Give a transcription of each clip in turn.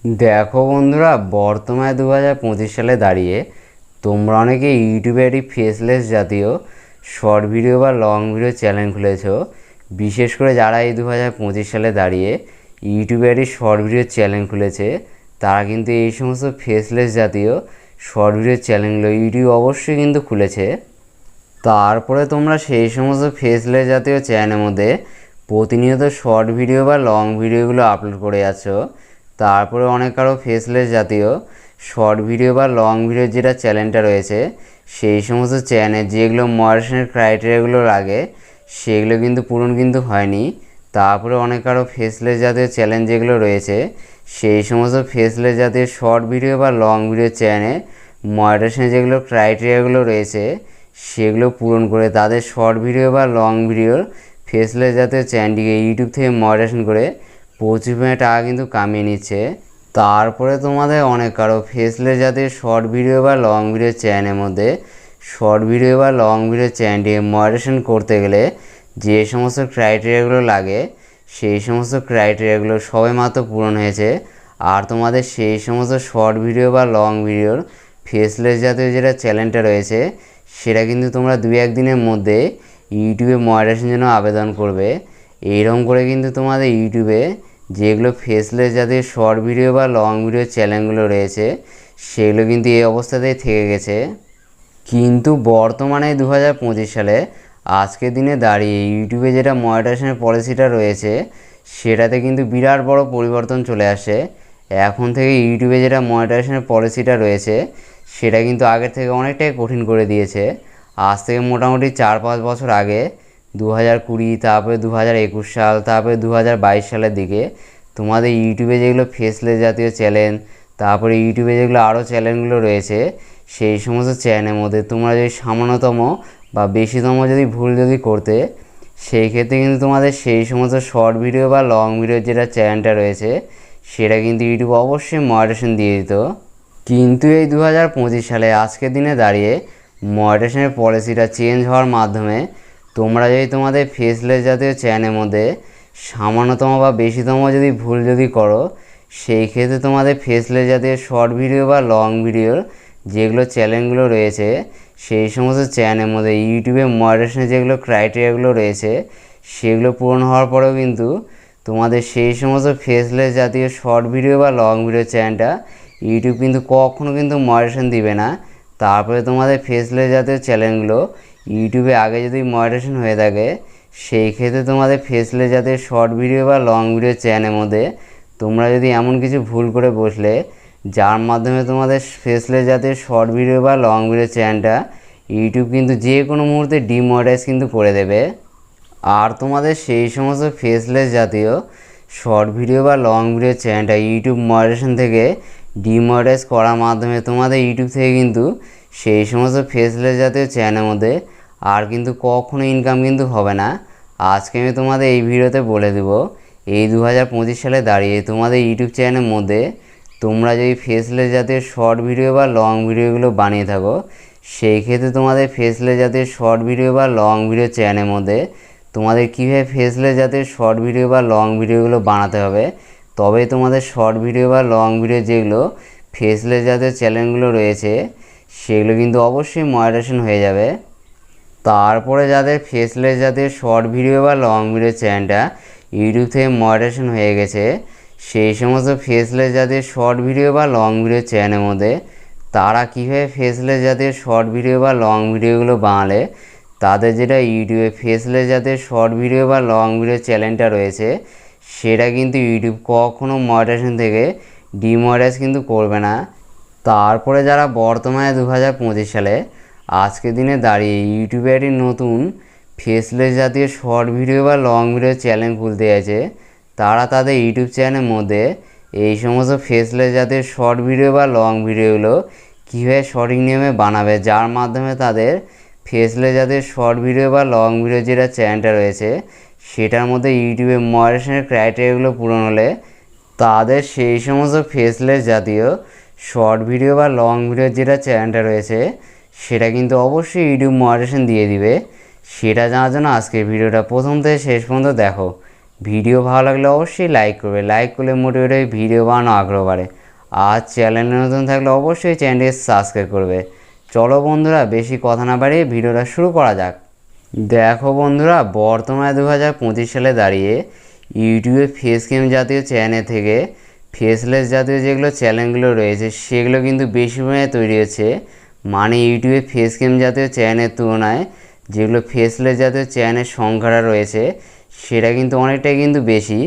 দেখো বন্ধুরা, বর্তমানে 2025 সালে দাঁড়িয়ে তোমরা অনেকে ইউটিউবে একটি ফেসলেস জাতীয় শর্ট ভিডিও বা লং ভিডিও চ্যানেল খুলেছো। বিশেষ করে যারা এই 2025 সালে দাঁড়িয়ে ইউটিউবে একটি শর্ট ভিডিও চ্যানেল খুলেছে, তারা কিন্তু এই সমস্ত ফেসলেস জাতীয় শর্ট ভিডিও চ্যানেলগুলো ইউটিউব অবশ্যই কিন্তু খুলেছে। তারপরে তোমরা সেই সমস্ত ফেসলেস জাতীয় চ্যানেলের মধ্যে প্রতিনিয়ত শর্ট ভিডিও বা লং ভিডিওগুলো আপলোড করে যাচ্ছ। তারপরে অনেক আরও ফেসলেস জাতীয় শর্ট ভিডিও বা লং ভিডিও যেটা চ্যানেলটা রয়েছে, সেই সমস্ত চ্যানেল যেগুলো মডারেশনের ক্রাইটেরিয়াগুলো লাগে সেগুলো কিন্তু পূরণ কিন্তু হয়নি। তারপরে অনেক আরও ফেসলেস জাতীয় চ্যানেল যেগুলো রয়েছে, সেই সমস্ত ফেসলেস জাতীয় শর্ট ভিডিও বা লং ভিডিও চ্যানেল মডারেশনের যেগুলো ক্রাইটেরিয়াগুলো রয়েছে সেগুলো পূরণ করে তাদের শর্ট ভিডিও বা লং ভিডিওর ফেসলেস জাতীয় চ্যানেলটিকে ইউটিউব থেকে মডারেশন করে প্রচুর টাকা কিন্তু কামিয়ে নিচ্ছে। তারপরে তোমাদের অনেক আরও ফেসলেস জাতীয় শর্ট ভিডিও বা লং ভিডিও চ্যানেলের মধ্যে শর্ট ভিডিও বা লং ভিডিও চ্যানেলটিকে মডারেশন করতে গেলে যে সমস্ত ক্রাইটেরিয়াগুলো লাগে সেই সমস্ত ক্রাইটেরিয়াগুলো সবে মাত্র পূরণ হয়েছে। আর তোমাদের সেই সমস্ত শর্ট ভিডিও বা লং ভিডিওর ফেসলেস জাতীয় যেটা চ্যানেলটা রয়েছে সেটা কিন্তু তোমরা 2-1 দিনের মধ্যে ইউটিউবে মডারেশনের জন্য আবেদন করবে। এইরকম করে কিন্তু তোমাদের ইউটিউবে যেগুলো ফেসলেস জাতীয় শর্ট ভিডিও বা লং ভিডিও চ্যানেলগুলো রয়েছে সেগুলো কিন্তু এই অবস্থাতেই থেকে গেছে। কিন্তু বর্তমানে 2025 সালে আজকের দিনে দাঁড়িয়ে ইউটিউবে যেটা মনিটাইজেশনের পলিসিটা রয়েছে সেটাতে কিন্তু বিরাট বড় পরিবর্তন চলে আসে। এখন থেকে ইউটিউবে যেটা মনিটাইজেশনের পলিসিটা রয়েছে সেটা কিন্তু আগের থেকে অনেকটাই কঠিন করে দিয়েছে। আজ থেকে মোটামুটি 4-5 বছর আগে 2020, তারপরে 2021 সাল, তারপরে 2022 সালের দিকে তোমাদের ইউটিউবে যেগুলো ফেসলেস জাতীয় চ্যানেল, তারপরে ইউটিউবে যেগুলো আরও চ্যানেলগুলো রয়েছে সেই সমস্ত চ্যানেলের মধ্যে তোমরা যদি সামান্যতম বা বেশিতম যদি ভুল যদি করতে, সেই ক্ষেত্রে কিন্তু তোমাদের সেই সমস্ত শর্ট ভিডিও বা লং ভিডিও যেটা চ্যানেলটা রয়েছে সেটা কিন্তু ইউটিউব অবশ্যই মডারেশন দিয়ে দিত। কিন্তু এই 2025 সালে আজকের দিনে দাঁড়িয়ে মডারেশনের পলিসিটা চেঞ্জ হওয়ার মাধ্যমে তোমরা যদি তোমাদের ফেসলেস জাতীয় চ্যানেলের মধ্যে সামান্যতম বা বেশিতম যদি ভুল যদি করো, সেই ক্ষেত্রে তোমাদের ফেসলেস জাতীয় শর্ট ভিডিও বা লং ভিডিওর যেগুলো চ্যানেলগুলো রয়েছে সেই সমস্ত চ্যানেলের মধ্যে ইউটিউবে মডারেশনের যেগুলো ক্রাইটেরিয়াগুলো রয়েছে সেগুলো পূরণ হওয়ার পরেও কিন্তু তোমাদের সেই সমস্ত ফেসলেস জাতীয় শর্ট ভিডিও বা লং ভিডিও চ্যানেলটা ইউটিউব কিন্তু কখনও কিন্তু মডারেশন দিবে না। তারপরে তোমাদের ফেসলেস জাতীয় চ্যানেলগুলো ইউটিউবে আগে যদি মডারেশন হয়ে থাকে, সেই ক্ষেত্রে তোমাদের ফেসলেস জাতীয় শর্ট ভিডিও বা লং ভিডিও চ্যানেলের মধ্যে তোমরা যদি এমন কিছু ভুল করে বসলে যার মাধ্যমে তোমাদের ফেসলেস জাতীয় শর্ট ভিডিও বা লং ভিডিও চ্যানেলটা ইউটিউব কিন্তু যে কোনো মুহূর্তে ডিমনিটাইজ কিন্তু করে দেবে। আর তোমাদের সেই সমস্ত ফেসলেস জাতীয় শর্ট ভিডিও বা লং ভিডিও চ্যানেলটা ইউটিউব মডারেশন থেকে ডিমনিটাইজ করার মাধ্যমে তোমাদের ইউটিউব থেকে কিন্তু সেই সমস্ত ফেসলেস জাতীয় চ্যানেলের মধ্যে আর কিন্তু কখনো ইনকাম কিন্তু হবে না। আজকে আমি তোমাদের এই ভিডিওতে বলে দেব এই 2025 সালে দাঁড়িয়ে তোমাদের ইউটিউব চ্যানেলের মধ্যে তোমরা যদি ফেসলেস জাতীয় শর্ট ভিডিও বা লং ভিডিওগুলো বানিয়ে থাকো, সেই ক্ষেত্রে তোমাদের ফেসলেস জাতীয় শর্ট ভিডিও বা লং ভিডিও চ্যানেলের মধ্যে তোমাদের কীভাবে ফেসলেস জাতীয় শর্ট ভিডিও বা লং ভিডিওগুলো বানাতে হবে, তবেই তোমাদের শর্ট ভিডিও বা লং ভিডিও যেগুলো ফেসলেস জাতীয় চ্যানেলগুলো রয়েছে সেগুলো কিন্তু অবশ্যই মডারেশন হয়ে যাবে। তারপরে যাদের ফেসলেস জাতীয় শর্ট ভিডিও বা লং ভিডিও চ্যানেলটা ইউটিউব থেকে মডারেশন হয়ে গেছে, সেই সমস্ত ফেসলেস জাতীয় শর্ট ভিডিও বা লং ভিডিও চ্যানেলের মধ্যে তারা কীভাবে ফেসলেস জাতীয় শর্ট ভিডিও বা লং ভিডিওগুলো বানালে তাদের যেটা ইউটিউবে ফেসলেস জাতীয় শর্ট ভিডিও বা লং ভিডিও চ্যানেলটা রয়েছে সেটা কিন্তু ইউটিউব কখনো মডারেশন থেকে ডিমনিটাইজ কিন্তু করবে না। তারপরে যারা বর্তমানে 2025 সালে আজকের দিনে দাঁড়িয়ে ইউটিউবে একটি নতুন ফেসলেস জাতীয় শর্ট ভিডিও বা লং ভিডিও চ্যানেল খুলতে আছে, তারা তাদের ইউটিউব চ্যানেলের মধ্যে এই সমস্ত ফেসলেস জাতীয় শর্ট ভিডিও বা লং ভিডিওগুলো কীভাবে সঠিক নিয়মে বানাবে, যার মাধ্যমে তাদের ফেসলেস জাতীয় শর্ট ভিডিও বা লং ভিডিও যেটা চ্যানেলটা রয়েছে সেটার মধ্যে ইউটিউবে মডারেশনের ক্রাইটেরিয়াগুলো পূরণ হলে তাদের সেই সমস্ত ফেসলেস জাতীয় শর্ট ভিডিও বা লং ভিডিও যেটা চ্যানেলটা রয়েছে সেটা কিন্তু অবশ্যই ইউটিউব মডারেশন দিয়ে দিবে। সেটা জানার জন্য আজকের ভিডিওটা প্রথম থেকে শেষ পর্যন্ত দেখো। ভিডিও ভালো লাগলে অবশ্যই লাইক করবে, লাইক করলে মোটিভেট হয়ে ভিডিও বানানো আগ্রহ বাড়ে। আর চ্যানেলে নতুন থাকলে অবশ্যই চ্যানেলটি সাবস্ক্রাইব করবে। চলো বন্ধুরা, বেশি কথা না বাড়িয়ে ভিডিওটা শুরু করা যাক। দেখো বন্ধুরা, বর্তমানে 2025 সালে দাঁড়িয়ে ইউটিউবে ফেস ক্যাম জাতীয় চ্যানেল থেকে ফেসলেস জাতীয় যেগুলো চ্যানেলগুলো রয়েছে সেগুলো কিন্তু বেশি পরিমাণে তৈরি হচ্ছে। মানে ইউটিউবে ফেস ক্যাম জাতীয় চ্যানেলের তুলনায় যেগুলো ফেসলেস জাতীয় চ্যানেলের সংখ্যাটা রয়েছে সেটা কিন্তু অনেকটাই কিন্তু বেশি।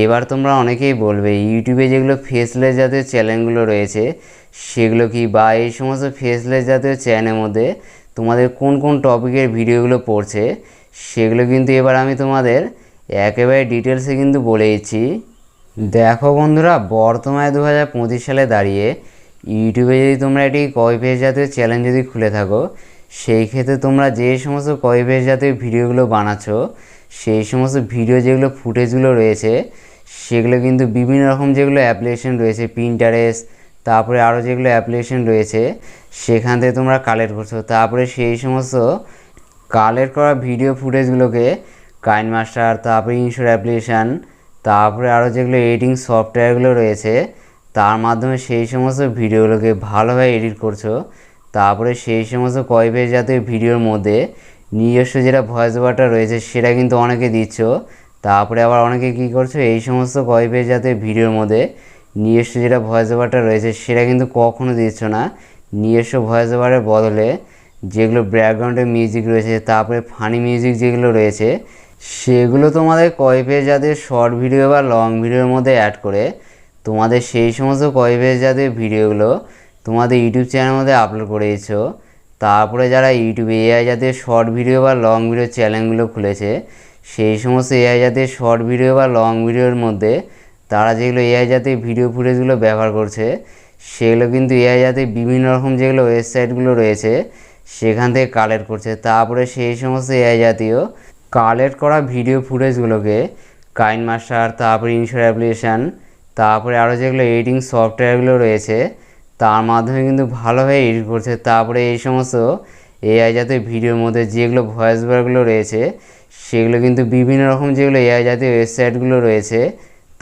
এবার তোমরা অনেকেই বলবে ইউটিউবে যেগুলো ফেসলেস জাতীয় চ্যানেলগুলো রয়েছে সেগুলো কি, বা এই সমস্ত ফেসলেস জাতীয় চ্যানেলের মধ্যে তোমাদের কোন কোন টপিকের ভিডিওগুলো পড়ছে সেগুলো কিন্তু এবার আমি তোমাদের একেবারে ডিটেলসে কিন্তু বলে দিচ্ছি। দেখো বন্ধুরা, বর্তমানে 2025 সালে দাঁড়িয়ে ইউটিউবে যদি তোমরা একটি কপি পেস্ট জাতীয় চ্যানেল যদি খুলে থাকো, সেই ক্ষেত্রে তোমরা যে সমস্ত কপি পেস্ট জাতীয় ভিডিওগুলো বানাচ্ছ সেই সমস্ত ভিডিও যেগুলো ফুটেজগুলো রয়েছে সেগুলো কিন্তু বিভিন্ন রকম যেগুলো অ্যাপ্লিকেশন রয়েছে, পিন্টারেস্ট, তারপরে আরও যেগুলো অ্যাপ্লিকেশন রয়েছে সেখান থেকে তোমরা কালেক্ট করছো। তারপরে সেই সমস্ত কালেক্ট করা ভিডিও ফুটেজগুলোকে কাইনমাস্টার, তারপরে ইনশট অ্যাপ্লিকেশান, তারপরে আরও যেগুলো এডিটিং সফটওয়্যারগুলো রয়েছে তার মাধ্যমে সেই সমস্ত ভিডিওগুলোকে ভালোভাবে এডিট করছো। তারপরে সেই সমস্ত কপি পেস্ট জাতীয় ভিডিওর মধ্যে নিজস্ব যেটা ভয়েস ওভারটা রয়েছে সেটা কিন্তু অনেকে দিচ্ছ। তারপরে আবার অনেকে কী করছো, এই সমস্ত কপি পেস্ট জাতীয় ভিডিওর মধ্যে নিজস্ব যেটা ভয়েস ওভারটা রয়েছে সেটা কিন্তু কখনো দিচ্ছ না। নিজস্ব ভয়েস ওভারের বদলে যেগুলো ব্যাকগ্রাউন্ডে মিউজিক রয়েছে, তারপরে ফানি মিউজিক যেগুলো রয়েছে সেগুলো তোমাদের কপি পেস্ট জাতীয় শর্ট ভিডিও বা লং ভিডিওর মধ্যে অ্যাড করে তোমাদের সেই সমস্ত কপি পেস্ট জাতীয় ভিডিওগুলো তোমাদের ইউটিউব চ্যানেলের মধ্যে আপলোড করে দিচ্ছ। তারপরে যারা ইউটিউবে এআই জাতীয় শর্ট ভিডিও বা লং ভিডিও চ্যানেলগুলো খুলেছে সেই সমস্ত এআই জাতীয় শর্ট ভিডিও বা লং ভিডিওর মধ্যে তারা যেগুলো এআই জাতীয় ভিডিও ফুটেজগুলো ব্যবহার করছে সেগুলো কিন্তু এআই জাতীয় বিভিন্ন রকম যেগুলো ওয়েবসাইটগুলো রয়েছে সেখান থেকে কালেক্ট করছে। তারপরে সেই সমস্ত এআই জাতীয় কালেক্ট করা ভিডিও ফুটেজগুলোকে কাইনমাস্টার, তারপরে ইনশট অ্যাপ্লিকেশান, তারপরে আরও যেগুলো এডিটিং সফটওয়্যারগুলো রয়েছে তার মাধ্যমে কিন্তু ভালোভাবে এডিট করছে। তারপরে এই সমস্ত এআই জাতীয় ভিডিওর মধ্যে যেগুলো ভয়েস ওভারগুলো রয়েছে সেগুলো কিন্তু বিভিন্ন রকম যেগুলো এআই জাতীয় ওয়েবসাইটগুলো রয়েছে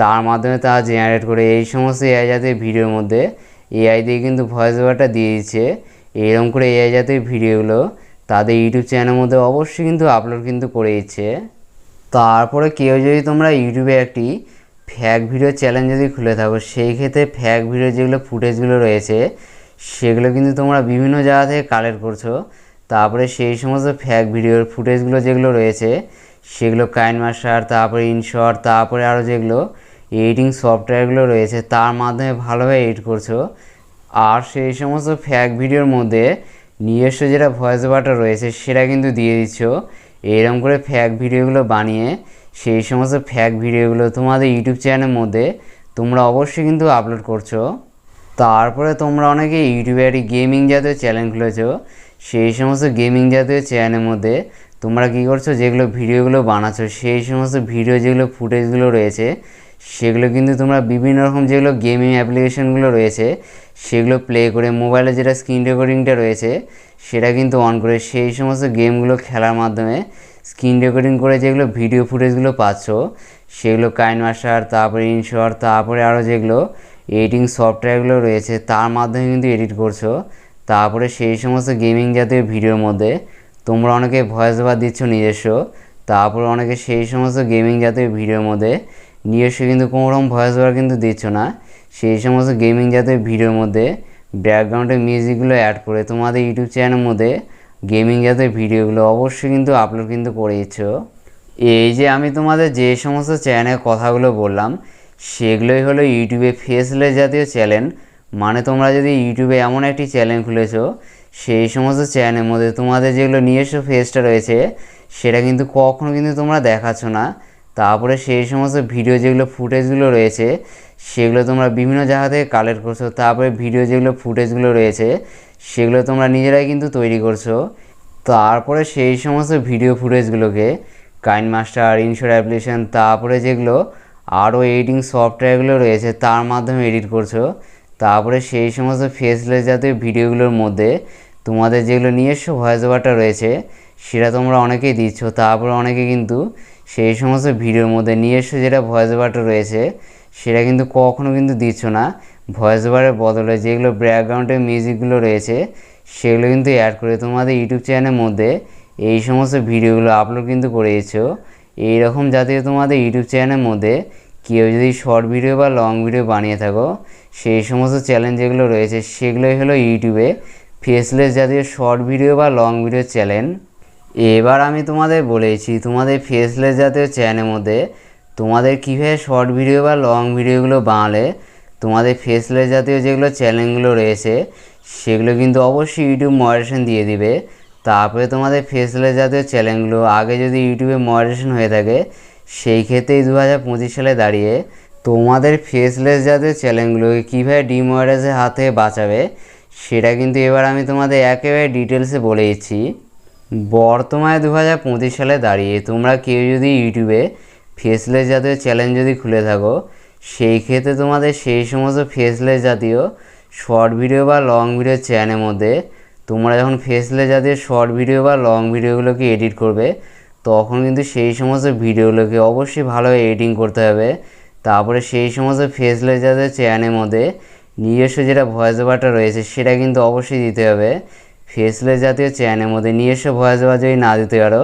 তার মাধ্যমে তারা জেনারেট করে এই সমস্ত এআই জাতীয় ভিডিওর মধ্যে এআই দিয়ে কিন্তু ভয়েস ওভারটা দিয়ে দিচ্ছে। এরকম করে এআই জাতীয় ভিডিওগুলো তাদের ইউটিউব চ্যানেলের মধ্যে অবশ্যই কিন্তু আপলোড কিন্তু করে দিচ্ছে। তারপরে কেউ যদি তোমরা ইউটিউবে একটি ফ্যাক ভিডিও চ্যানেল যদি খুলে থাকো সেই ক্ষেত্রে ফ্যাক ভিডিও যেগুলো ফুটেজগুলো রয়েছে সেগুলো কিন্তু তোমরা বিভিন্ন জায়গা থেকে কালেক্ট করছো। তারপরে সেই সমস্ত ফ্যাক ভিডিওর ফুটেজগুলো যেগুলো রয়েছে সেগুলো কাইনমাস্টার, তারপরে ইনশট, তারপরে আরও যেগুলো এডিটিং সফটওয়্যারগুলো রয়েছে তার মাধ্যমে ভালোভাবে এডিট করছো। আর সেই সমস্ত ফ্যাক ভিডিওর মধ্যে নিজস্ব যেটা ভয়েস ওভারটা রয়েছে সেটা কিন্তু দিয়ে দিচ্ছ। এরকম করে ফ্যাক ভিডিওগুলো বানিয়ে সেই সমস্ত ফ্যাক ভিডিওগুলো তোমাদের ইউটিউব চ্যানেলের মধ্যে তোমরা অবশ্যই কিন্তু আপলোড করছো। তারপরে তোমরা অনেকে ইউটিউবে একটি গেমিং জাতীয় চ্যানেল খুলেছো, সেই সমস্ত গেমিং জাতীয় চ্যানেলের মধ্যে তোমরা কী করছো, যেগুলো ভিডিওগুলো বানাচ্ছো সেই সমস্ত ভিডিও যেগুলো ফুটেজগুলো রয়েছে সেগুলো কিন্তু তোমরা বিভিন্ন রকম যেগুলো গেমিং অ্যাপ্লিকেশনগুলো রয়েছে সেগুলো প্লে করে মোবাইলে যেটা স্ক্রিন রেকর্ডিংটা রয়েছে সেটা কিন্তু অন করে সেই সমস্ত গেমগুলো খেলার মাধ্যমে স্ক্রিন রেকর্ডিং করে যেগুলো ভিডিও ফুটেজগুলো পাচ্ছ সেগুলো কাইনমাস্টার, তারপরে ইনশট, তারপরে আরও যেগুলো এডিটিং সফটওয়্যারগুলো রয়েছে তার মাধ্যমে কিন্তু এডিট করছো। তারপরে সেই সমস্ত গেমিং জাতীয় ভিডিওর মধ্যে তোমরা অনেকে ভয়েস ওভার দিচ্ছ নিজস্ব। তারপরে অনেকে সেই সমস্ত গেমিং জাতীয় ভিডিওর মধ্যে নিজস্ব কিন্তু কোনো রকম ভয়েস ওভার কিন্তু দিচ্ছ না, সেই সমস্ত গেমিং জাতীয় ভিডিওর মধ্যে ব্যাকগ্রাউন্ডে মিউজিকগুলো অ্যাড করে তোমাদের ইউটিউব চ্যানেলের মধ্যে গেমিং জাতীয় ভিডিওগুলো অবশ্যই কিন্তু আপলোড কিন্তু করে দিচ্ছ। এই যে আমি তোমাদের যে সমস্ত চ্যানেলের কথাগুলো বললাম সেগুলোই হলো ইউটিউবে ফেসলেস জাতীয় চ্যানেল। মানে তোমরা যদি ইউটিউবে এমন একটি চ্যানেল খুলেছো সেই সমস্ত চ্যানেলের মধ্যে তোমাদের যেগুলো নিজস্ব ফেসটা রয়েছে সেটা কিন্তু কখনো কিন্তু তোমরা দেখাচ্ছ না। তারপরে সেই সমস্ত ভিডিও যেগুলো ফুটেজগুলো রয়েছে সেগুলো তোমরা বিভিন্ন জায়গা থেকে কালেক্ট করছো। তারপরে ভিডিও যেগুলো ফুটেজগুলো রয়েছে সেগুলো তোমরা নিজেরাই কিন্তু তৈরি করছো। তারপরে সেই সমস্ত ভিডিও ফুটেজগুলোকে কাইনমাস্টার, ইনশট অ্যাপ্লিকেশান, তারপরে যেগুলো আরও এডিটিং সফটওয়্যারগুলো রয়েছে তার মাধ্যমে এডিট করছো। তারপরে সেই সমস্ত ফেসলেস জাতীয় ভিডিওগুলোর মধ্যে তোমাদের যেগুলো নিজস্ব ভয়েস ওভারটা রয়েছে সেটা তোমরা অনেকেই দিচ্ছ। তারপরে অনেকে কিন্তু সেই সমস্ত ভিডিওর মধ্যে নিজস্ব যেটা ভয়েস ওভারটা রয়েছে সেটা কিন্তু কখনো কিন্তু দিচ্ছ না। ভয়েস ওভারের বদলে যেগুলো ব্যাকগ্রাউন্ডের মিউজিকগুলো রয়েছে সেগুলো কিন্তু অ্যাড করে তোমাদের ইউটিউব চ্যানেলের মধ্যে এই সমস্ত ভিডিওগুলো আপলোড কিন্তু করে দিচ্ছো। এইরকম জাতীয় তোমাদের ইউটিউব চ্যানেলের মধ্যে কেউ যদি শর্ট ভিডিও বা লং ভিডিও বানিয়ে থাকো, সেই সমস্ত চ্যানেল যেগুলো রয়েছে সেগুলোই হলো ইউটিউবে ফেসলেস জাতীয় শর্ট ভিডিও বা লং ভিডিও চ্যানেল। এবার আমি তোমাদের বলেছি তোমাদের ফেসলেস জাতীয় চ্যানেলের মধ্যে তোমাদের কীভাবে শর্ট ভিডিও বা লং ভিডিওগুলো বানালে তোমাদের ফেসলেস জাতীয় যেগুলো চ্যানেলগুলো রয়েছে সেগুলো কিন্তু অবশ্যই ইউটিউব মডারেশন দিয়ে দিবে। তারপরে তোমাদের ফেসলেস জাতীয় চ্যানেলগুলো আগে যদি ইউটিউবে মডারেশন হয়ে থাকে সেই ক্ষেত্রেই 2025 সালে দাঁড়িয়ে তোমাদের ফেসলেস জাতীয় চ্যানেলগুলোকে কীভাবে ডিমনিটাইজেশনের হাত থেকে বাঁচাবে সেটা কিন্তু এবার আমি তোমাদের একেবারে ডিটেলসে বলে দিচ্ছি। বর্তমানে 2025 সালে দাঁড়িয়ে তোমরা কেউ যদি ইউটিউবে ফেসলেস জাতীয় চ্যানেল যদি খুলে থাকো, সেই ক্ষেত্রে তোমাদের সেই সমস্ত ফেসলেস জাতীয় শর্ট ভিডিও বা লং ভিডিও চ্যানেলের মধ্যে তোমরা যখন ফেসলেস জাতীয় শর্ট ভিডিও বা লং ভিডিওগুলোকে এডিট করবে তখন কিন্তু সেই সমস্ত ভিডিওগুলোকে অবশ্যই ভালোভাবে এডিটিং করতে হবে। তারপরে সেই সমস্ত ফেসলেস জাতীয় চ্যানেলের মধ্যে নিজস্ব যেটা ভয়েস ওভারটা রয়েছে সেটা কিন্তু অবশ্যই দিতে হবে। ফেসলেস জাতীয় চ্যানেলের মধ্যে নিজস্ব ভয়েস ওভার যদি না দিতে পারো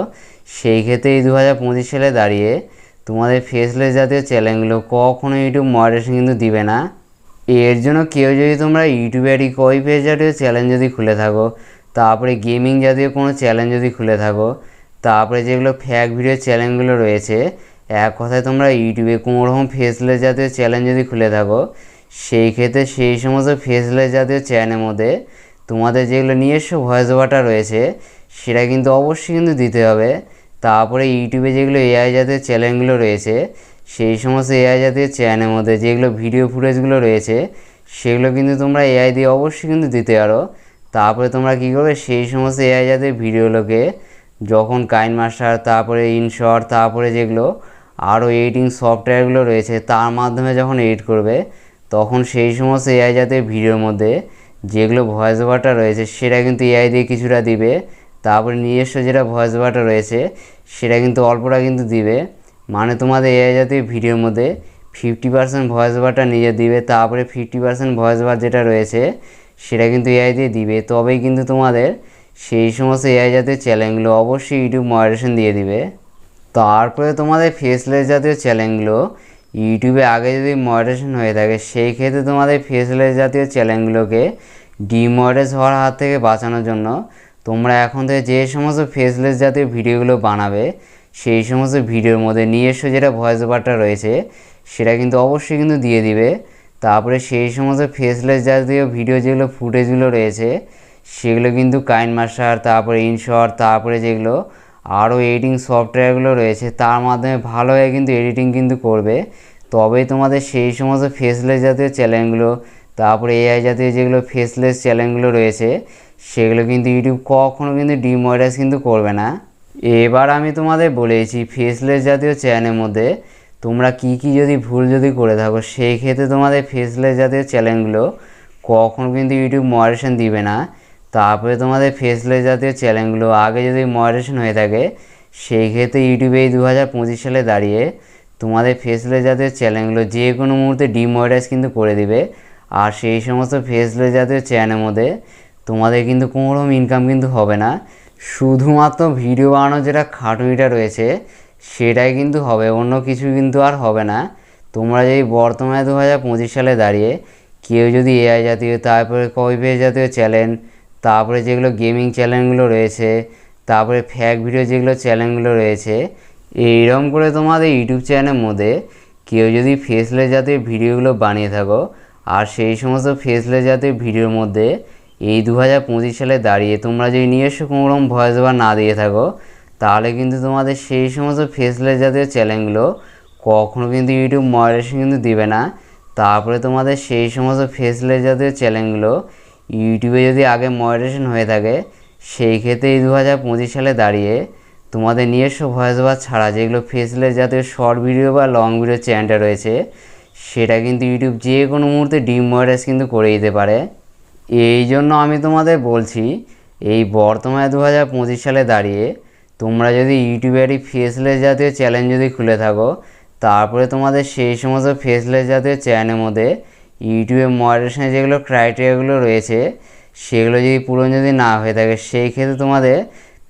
সেই ক্ষেত্রে এই 2025 সালে দাঁড়িয়ে তোমাদের ফেসলেস জাতীয় চ্যানেলগুলো কখনো ইউটিউব মডারেশন কিন্তু দিবে না। এর জন্য কেউ যদি তোমরা ইউটিউবে একটি কপি পেজ জাতীয় চ্যানেল যদি খুলে থাকো, তারপরে গেমিং জাতীয় কোনো চ্যানেল যদি খুলে থাকো, তারপরে যেগুলো ফ্যাক ভিডিও চ্যানেলগুলো রয়েছে, এক কথায় তোমরা ইউটিউবে কোনো রকম ফেসলেস জাতীয় চ্যানেল যদি খুলে থাকো সেই ক্ষেত্রে সেই সমস্ত ফেসলেস জাতীয় চ্যানেলের মধ্যে তোমাদের যেগুলো নিজস্ব ভয়েস ওভারটা রয়েছে সেটা কিন্তু অবশ্যই কিন্তু দিতে হবে। তারপরে ইউটিউবে যেগুলো এআই জাতীয় চ্যানেলগুলো রয়েছে সেই সমস্ত এআই জাতীয় চ্যানেলের মধ্যে যেগুলো ভিডিও ফুটেজগুলো রয়েছে সেগুলো কিন্তু তোমরা এআই দিয়ে অবশ্যই কিন্তু দিতে পারো। তারপরে তোমরা কী করবে, সেই সমস্ত এআই জাতীয় ভিডিওগুলোকে যখন কাইনমাস্টার, তারপরে ইনশট, তারপরে যেগুলো আরও এডিটিং সফটওয়্যারগুলো রয়েছে তার মাধ্যমে যখন এডিট করবে তখন সেই সমস্ত এআই জাতীয় ভিডিওর মধ্যে যেগুলো ভয়েস ওভারটা রয়েছে সেটা কিন্তু এআই দিয়ে কিছুটা দিবে। তারপরে নিজস্ব যেটা ভয়েস ওভারটা রয়েছে সেটা কিন্তু অল্পটা কিন্তু দিবে। মানে তোমাদের এআই জাতীয় ভিডিওর মধ্যে 50% ভয়েস ওভারটা নিজে দিবে, তারপরে 50% ভয়েস ওভার যেটা রয়েছে সেটা কিন্তু এআই দিয়ে দিবে। তবেই কিন্তু তোমাদের সেই সমস্ত এআই জাতীয় চ্যানেলগুলো অবশ্যই ইউটিউব মডারেশন দিয়ে দিবে। তারপরে তোমাদের ফেসলেস জাতীয় চ্যানেলগুলো ইউটিউবে আগে যদি মডারেশন হয়ে থাকে সেই ক্ষেত্রে তোমাদের ফেসলেস জাতীয় চ্যানেলগুলোকে ডিমনিটাইজ হওয়ার হাত থেকে বাঁচানোর জন্য তোমরা এখন থেকে যে সমস্ত ফেসলেস জাতীয় ভিডিওগুলো বানাবে সেই সমস্ত ভিডিওর মধ্যে নিজস্ব যেটা ভয়েস ওভারটা রয়েছে সেটা কিন্তু অবশ্যই কিন্তু দিয়ে দিবে। তারপরে সেই সমস্ত ফেসলেস জাতীয় ভিডিও যেগুলো ফুটেজগুলো রয়েছে সেগুলো কিন্তু কাইনমাস্টার, তারপরে ইনশট, তারপরে যেগুলো আরও এডিটিং সফটওয়্যারগুলো রয়েছে তার মাধ্যমে ভালোভাবে কিন্তু এডিটিং কিন্তু করবে। তবেই তোমাদের সেই সমস্ত ফেসলেস জাতীয় চ্যানেলগুলো, তারপরে এআই জাতীয় যেগুলো ফেসলেস চ্যানেলগুলো রয়েছে সেগুলো কিন্তু ইউটিউব কখনো কিন্তু ডিমনিটাইজ কিন্তু করবে না। এবার আমি তোমাদের বলেছি ফেসলেস জাতীয় চ্যানেলের মধ্যে তোমরা কি যদি ভুল যদি করে থাকো সেই ক্ষেত্রে তোমাদের ফেসলেস জাতীয় চ্যানেলগুলো কখনো কিন্তু ইউটিউব মডারেশন দিবে না। তারপরে তোমাদের ফেসলেস জাতীয় চ্যানেলগুলো আগে যদি মডারেশন হয়ে থাকে সেই ক্ষেত্রে ইউটিউবে এই 2025 সালে দাঁড়িয়ে তোমাদের ফেসলেস জাতীয় চ্যানেলগুলো যে কোনো মুহূর্তে ডিমনিটাইজ কিন্তু করে দিবে। আর সেই সমস্ত ফেসলেস জাতীয় চ্যানেলের মধ্যে তোমাদের কিন্তু কোনো রকম ইনকাম কিন্তু হবে না, শুধুমাত্র ভিডিও বানানোর যেটা খাটুনিটা রয়েছে সেটাই কিন্তু হবে, অন্য কিছু কিন্তু আর হবে না। তোমরা যদি বর্তমানে 2025 সালে দাঁড়িয়ে কেউ যদি এআই জাতীয়, তারপরে কপি পেজ জাতীয় চ্যানেল, তারপরে যেগুলো গেমিং চ্যানেলগুলো রয়েছে, তারপরে ফ্যাক ভিডিও যেগুলো চ্যানেলগুলো রয়েছে, এইরকম করে তোমাদের ইউটিউব চ্যানেলের মধ্যে কেউ যদি ফেসলেস জাতীয় ভিডিওগুলো বানিয়ে থাকো আর সেই সমস্ত ফেসলেস জাতীয় ভিডিওর মধ্যে এই 2025 সালে দাঁড়িয়ে তোমরা যদি নিজস্ব কোনো রকম ভয়েস ওভার না দিয়ে থাকো তাহলে কিন্তু তোমাদের সেই সমস্ত ফেসলেস জাতীয় চ্যানেলগুলো কখনো কিন্তু ইউটিউব মডারেশন কিন্তু দিবে না। তারপরে তোমাদের সেই সমস্ত ফেসলেস জাতীয় চ্যানেলগুলো ইউটিউবে যদি আগে মডারেশন হয়ে থাকে সেই ক্ষেত্রে এই 2025 সালে দাঁড়িয়ে তোমাদের নিজস্ব ভয়েস ওভার ছাড়া যেগুলো ফেসলেস জাতীয় শর্ট ভিডিও বা লং ভিডিও চ্যানেলটা রয়েছে সেটা কিন্তু ইউটিউব যে কোনো মুহূর্তে ডিমনিটাইজ কিন্তু করে দিতে পারে। এই জন্য আমি তোমাদের বলছি এই বর্তমানে 2025 সালে দাঁড়িয়ে তোমরা যদি ইউটিউবে একটি ফেসলেস জাতীয় চ্যানেল যদি খুলে থাকো, তারপরে তোমাদের সেই সমস্ত ফেসলেস জাতীয় চ্যানেলের মধ্যে ইউটিউবে মডারেশনের যেগুলো ক্রাইটেরিয়াগুলো রয়েছে সেগুলো যদি পূরণ যদি না হয়ে থাকে, সেই ক্ষেত্রে তোমাদের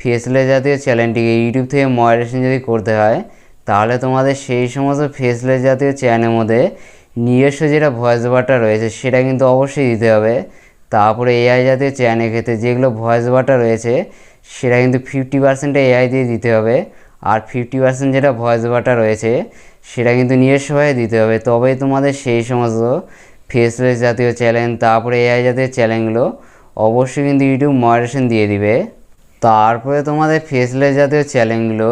ফেসলেস জাতীয় চ্যানেলটিকে ইউটিউব থেকে মডারেশন যদি করতে হয়, তাহলে তোমাদের সেই সমস্ত ফেসলেস জাতীয় চ্যানেলের মধ্যে নিজস্ব যেটা ভয়েস ওভারটা রয়েছে সেটা কিন্তু অবশ্যই দিতে হবে। তারপরে এআই জাতীয় চ্যানেলের ক্ষেত্রে যেগুলো ভয়েস ওভারটা রয়েছে সেটা কিন্তু 50% এআই দিয়ে দিতে হবে, আর 50% যেটা ভয়েস ওভারটা রয়েছে সেটা কিন্তু নিজস্বভাবে দিতে হবে। তবেই তোমাদের সেই সমস্ত ফেসলেস জাতীয় চ্যানেল তারপরে এআই জাতীয় চ্যানেলগুলো অবশ্যই কিন্তু ইউটিউব মডারেশন দিয়ে দিবে। তারপরে তোমাদের ফেসলেস জাতীয় চ্যানেলগুলো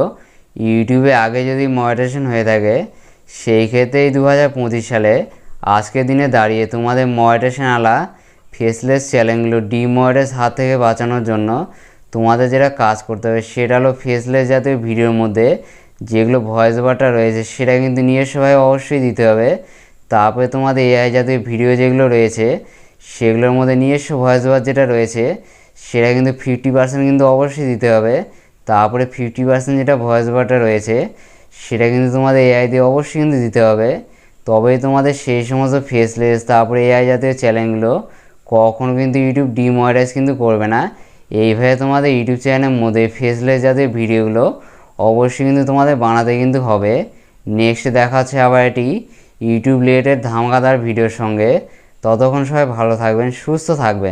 ইউটিউবে আগে যদি মডারেশন হয়ে থাকে, সেই ক্ষেত্রেই 2025 সালে আজকের দিনে দাঁড়িয়ে তোমাদের মডারেশন আলা ফেসলেস চ্যানেলগুলো ডিমডারেস হাত থেকে বাঁচানোর জন্য তোমাদের যেটা কাজ করতে হবে সেটা হলো ফেসলেস জাতীয় ভিডিওর মধ্যে যেগুলো ভয়েস ওভারটা রয়েছে সেটা কিন্তু নিজস্বভাবে অবশ্যই দিতে হবে। তারপরে তোমাদের এআই জাতীয় ভিডিও যেগুলো রয়েছে সেগুলোর মধ্যে নিজস্ব ভয়েস ওভার যেটা রয়েছে সেটা কিন্তু 50% কিন্তু অবশ্যই দিতে হবে। তারপরে 50% যেটা ভয়েস ওভারটা রয়েছে সেটা কিন্তু তোমাদের এআই দিয়ে অবশ্যই কিন্তু দিতে হবে। তবেই তোমাদের সেই সমস্ত ফেসলেস তারপরে এআই জাতীয় চ্যানেলগুলো কখনো কিন্তু ইউটিউব ডিমনিটাইজ কিন্তু করবে না। এইভাবে তোমাদের ইউটিউব চ্যানেলের মধ্যে ফেসলেস জাতীয় ভিডিওগুলো অবশ্যই কিন্তু তোমাদের বানাতে কিন্তু হবে। নেক্সট দেখা হচ্ছে আবার এটি ইউটিউব রিলেটেড ধামাকাদার ভিডিওর সঙ্গে। ততক্ষণ সবাই ভালো থাকবেন, সুস্থ থাকবেন।